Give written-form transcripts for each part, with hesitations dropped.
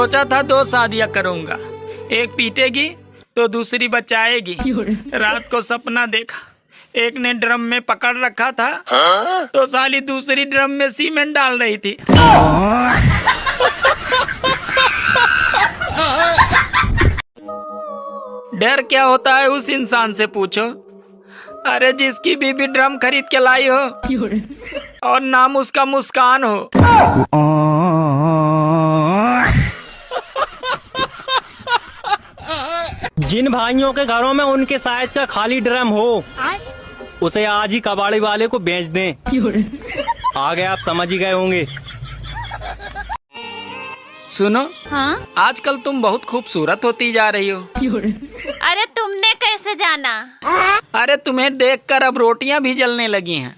सोचा था 2 शादियां करूंगा, एक पीटेगी तो दूसरी बचाएगी। रात को सपना देखा, एक ने ड्रम में पकड़ रखा था तो साली दूसरी ड्रम में सीमेंट डाल रही थी। डर क्या होता है उस इंसान से पूछो। अरे जिसकी बीबी ड्रम खरीद के लाई हो और नाम उसका मुस्कान हो। जिन भाइयों के घरों में उनके साइज का खाली ड्रम हो, उसे आज ही कबाड़ी वाले को बेच दें। आगे आप समझ ही गए होंगे। सुनो, हाँ? आजकल तुम बहुत खूबसूरत होती जा रही हो। अरे तुमने कैसे जाना? अरे तुम्हें देखकर अब रोटियां भी जलने लगी हैं।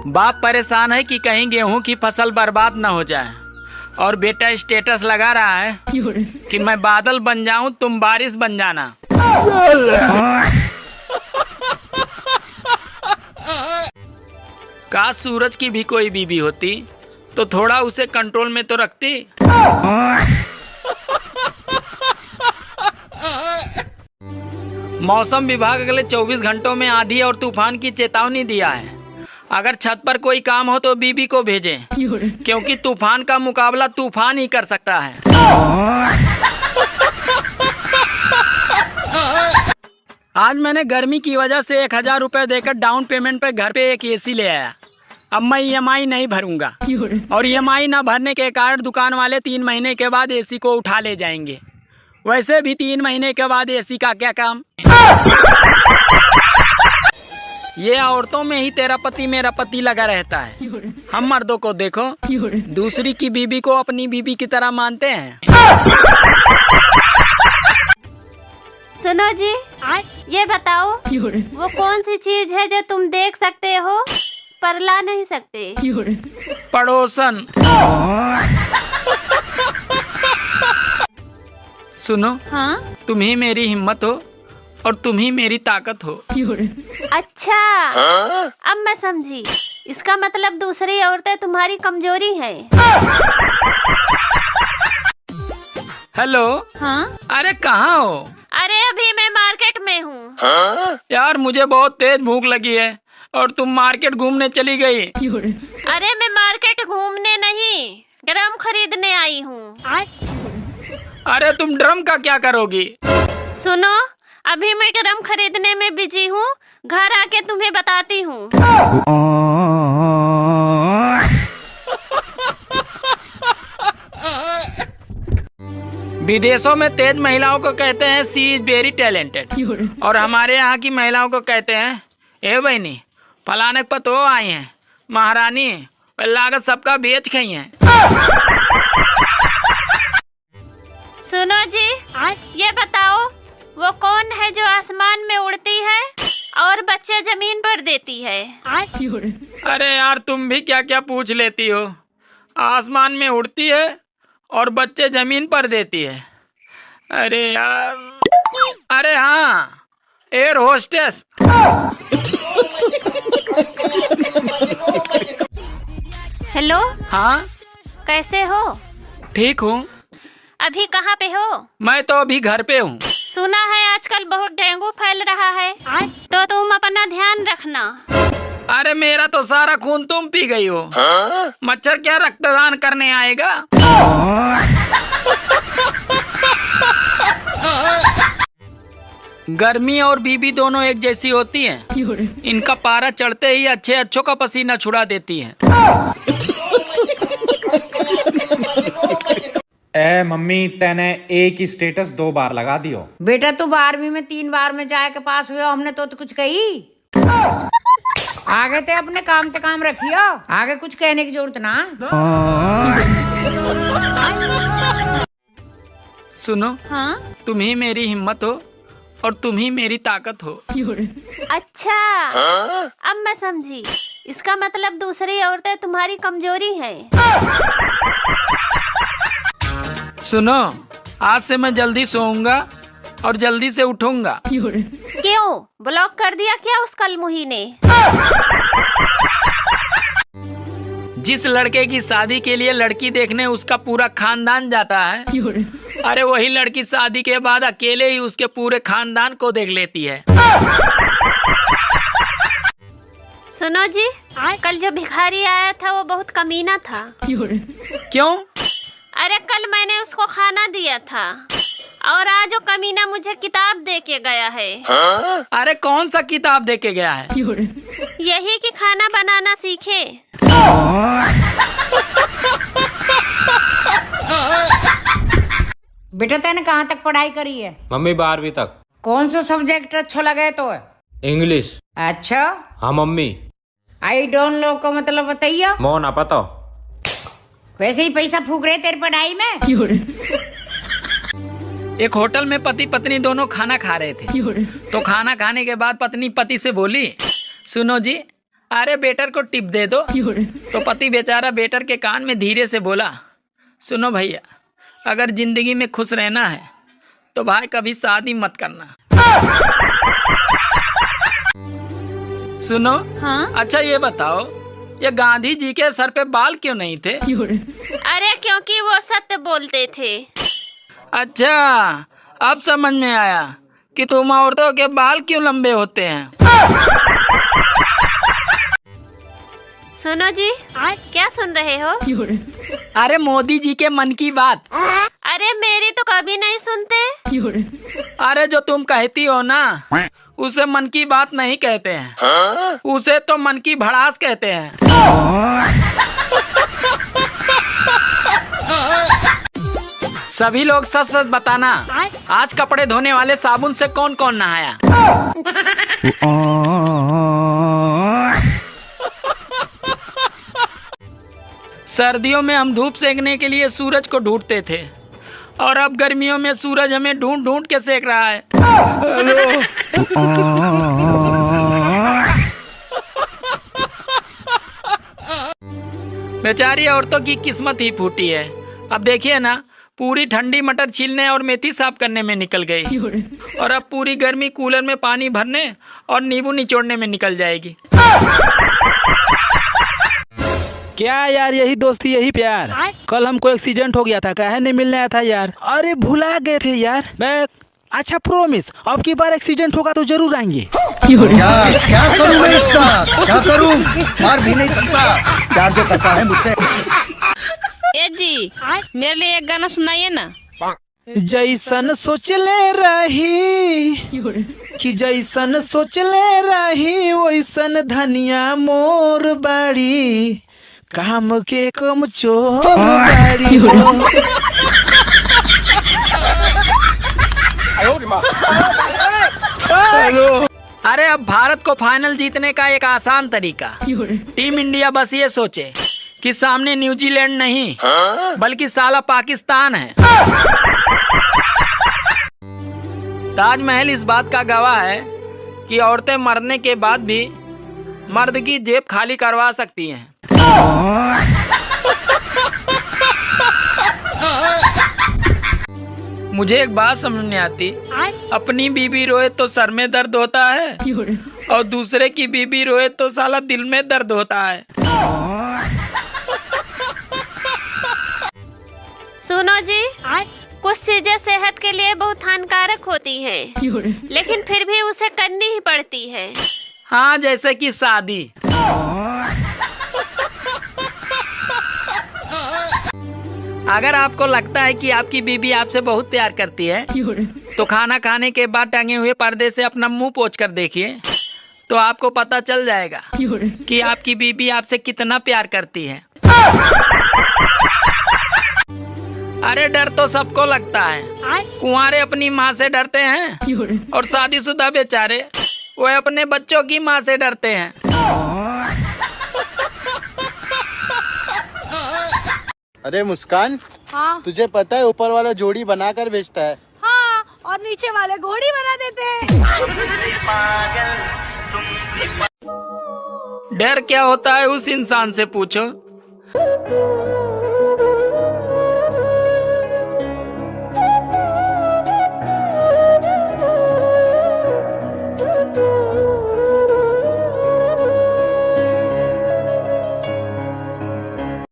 बाप परेशान है कि कहीं गेहूं की फसल बर्बाद न हो जाए, और बेटा स्टेटस लगा रहा है कि मैं बादल बन जाऊं तुम बारिश बन जाना। काश सूरज की भी कोई बीबी होती तो थोड़ा उसे कंट्रोल में तो रखती। मौसम विभाग अगले 24 घंटों में आंधी और तूफान की चेतावनी दिया है। अगर छत पर कोई काम हो तो बीबी को भेजें, क्योंकि तूफान का मुकाबला तूफान ही कर सकता है। आज मैंने गर्मी की वजह से 1000 रुपए देकर डाउन पेमेंट पे घर पे एक एसी ले आया। अब मैं EMI नहीं भरूंगा, और EMI न भरने के कारण दुकान वाले 3 महीने के बाद एसी को उठा ले जाएंगे। वैसे भी 3 महीने के बाद एसी का क्या काम। ये औरतों में ही तेरा पति मेरा पति लगा रहता है। हम मर्दों को देखो, दूसरी की बीबी को अपनी बीबी की तरह मानते हैं। सुनो जी, ये बताओ वो कौन सी चीज है जो तुम देख सकते हो पर ला नहीं सकते? पड़ोसन। सुनो, हाँ? तुम ही मेरी हिम्मत हो और तुम ही मेरी ताकत हो। अच्छा, अब मैं समझी। इसका मतलब दूसरी औरतें तुम्हारी कमजोरी है। हेलो। हाँ? अरे कहाँ हो? अरे अभी मैं मार्केट में हूँ। यार मुझे बहुत तेज भूख लगी है और तुम मार्केट घूमने चली गई। अरे मैं मार्केट घूमने नहीं, ड्रम खरीदने आई हूँ। अरे तुम ड्रम का क्या करोगी? सुनो, अभी मैं ड्रम खरीदने में बिजी हूँ, घर आके तुम्हें बताती हूँ। विदेशों में तेज महिलाओं को कहते हैं सी इज वेरी टैलेंटेड, और हमारे यहाँ की महिलाओं को कहते हैं ए बहनी फलाने पतो आई हैं महारानी, लागत सबका बेच गई हैं। सुनो जी, ये बताओ वो कौन है जो आसमान में उड़ती है और बच्चे जमीन पर देती है? अरे यार तुम भी क्या क्या पूछ लेती हो। आसमान में उड़ती है और बच्चे जमीन पर देती है। अरे यार, अरे हाँ, एयर होस्टेस। हेलो। हाँ, कैसे हो? ठीक हूँ। अभी कहाँ पे हो? मैं तो अभी घर पे हूँ। सुना है आजकल बहुत डेंगू फैल रहा है, तो तुम अपना ध्यान रखना। अरे मेरा तो सारा खून तुम पी गई हो। मच्छर क्या रक्तदान करने आएगा? गर्मी और बीबी दोनों एक जैसी होती हैं। इनका पारा चढ़ते ही अच्छे अच्छों का पसीना छुड़ा देती हैं। ए मम्मी, तेने एक ही स्टेटस 2 बार लगा दियो। बेटा तू 12वीं में 3 बार में जाए के पास हुआ, हमने तो कुछ कही। आगे ते अपने काम ते काम रखियो, आगे कुछ कहने की जरूरत ना। सुनो, हाँ? तुम ही मेरी हिम्मत हो और तुम ही मेरी ताकत हो। अच्छा, अब मैं समझी। इसका मतलब दूसरी औरतें तुम्हारी कमजोरी है। सुनो, आज से मैं जल्दी सोऊंगा और जल्दी से उठूंगा। क्यों, ब्लॉक कर दिया क्या उस कलमुही ने? जिस लड़के की शादी के लिए लड़की देखने उसका पूरा खानदान जाता है, अरे वही लड़की शादी के बाद अकेले ही उसके पूरे खानदान को देख लेती है। सुनो जी, कल जो भिखारी आया था वो बहुत कमीना था। क्यों? अरे कल मैंने उसको खाना दिया था और आज वो कमीना मुझे किताब दे के गया है। अरे कौन सा किताब दे के गया है? यही कि खाना बनाना सीखे। बेटा तैने कहाँ तक पढ़ाई करी है? मम्मी 12वीं तक। कौन सा सब्जेक्ट अच्छा लगे तो है? इंग्लिश। अच्छा, हाँ मम्मी। आई डोंट नो का मतलब बताइए। मो ना पता। वैसे ही पैसा फूक रहे तेरे पढ़ाई में। एक होटल में पति पत्नी दोनों खाना खा रहे थे। तो खाना खाने के बाद पत्नी पति से बोली, सुनो जी, अरे बेटर को टिप दे दो। तो पति बेचारा बेटर के कान में धीरे से बोला, सुनो भैया, अगर जिंदगी में खुश रहना है तो भाई कभी शादी मत करना। सुनो, हाँ? अच्छा ये बताओ, ये गांधी जी के सर पे बाल क्यों नहीं थे? अरे क्योंकि वो सत्य बोलते थे। अच्छा, अब समझ में आया कि तुम औरतों के बाल क्यों लंबे होते हैं। सुनो जी, क्या सुन रहे हो? अरे मोदी जी के मन की बात। अरे मेरी तो कभी नहीं सुनते। अरे जो तुम कहती हो ना, उसे मन की बात नहीं कहते हैं, उसे तो मन की भड़ास कहते हैं। सभी लोग सच सच बताना, आज कपड़े धोने वाले साबुन से कौन कौन नहाया? सर्दियों में हम धूप सेकने के लिए सूरज को ढूंढते थे और अब गर्मियों में सूरज हमें ढूंढ ढूंढ के सेक रहा है। बेचारी औरतों की किस्मत ही फूटी है। अब देखिए ना, पूरी ठंडी मटर छीलने और मेथी साफ करने में निकल गई और अब पूरी गर्मी कूलर में पानी भरने और नींबू निचोड़ने में निकल जाएगी। क्या यार, यही दोस्ती यही प्यार। कल हमको एक्सीडेंट हो गया था, काहे नहीं मिलने आया था यार? अरे भुला गए थे यार। मैं अच्छा प्रॉमिस, अब की बार एक्सीडेंट होगा तो जरूर आएंगे। क्या करूं मैं इसका? क्या करूं? मार भी नहीं सकता, प्यार जो करता है मुझसे। ए जी, मेरे लिए एक गाना सुनाइए ना। जैसन सोच ले रही कि जैसन सोच ले रही वैसन धनिया मोर बाड़ी, काम के कम चोर बाड़ी। अरे अब भारत को फाइनल जीतने का एक आसान तरीका, टीम इंडिया बस ये सोचे कि सामने न्यूजीलैंड नहीं बल्कि साला पाकिस्तान है। ताजमहल इस बात का गवाह है कि औरतें मरने के बाद भी मर्द की जेब खाली करवा सकती हैं। मुझे एक बात समझ नहीं आती, अपनी बीबी रोए तो सर में दर्द होता है और दूसरे की बीबी रोए तो साला दिल में दर्द होता है। सुनो जी, कुछ चीजें सेहत के लिए बहुत हानिकारक होती हैं, लेकिन फिर भी उसे करनी ही पड़ती है। हाँ, जैसे कि शादी। अगर आपको लगता है कि आपकी बीबी आपसे बहुत प्यार करती है तो खाना खाने के बाद टंगे हुए पर्दे से अपना मुंह पोंछ कर देखिए, तो आपको पता चल जाएगा कि आपकी बीबी आपसे कितना प्यार करती है। अरे डर तो सबको लगता है, कुंवारे अपनी माँ से डरते हैं और शादीशुदा बेचारे वो अपने बच्चों की माँ से डरते हैं। अरे मुस्कान, हाँ? तुझे पता है ऊपर वाला जोड़ी बनाकर बेचता है। हाँ, और नीचे वाले घोड़ी बना देते हैं। डर क्या होता है उस इंसान से पूछो।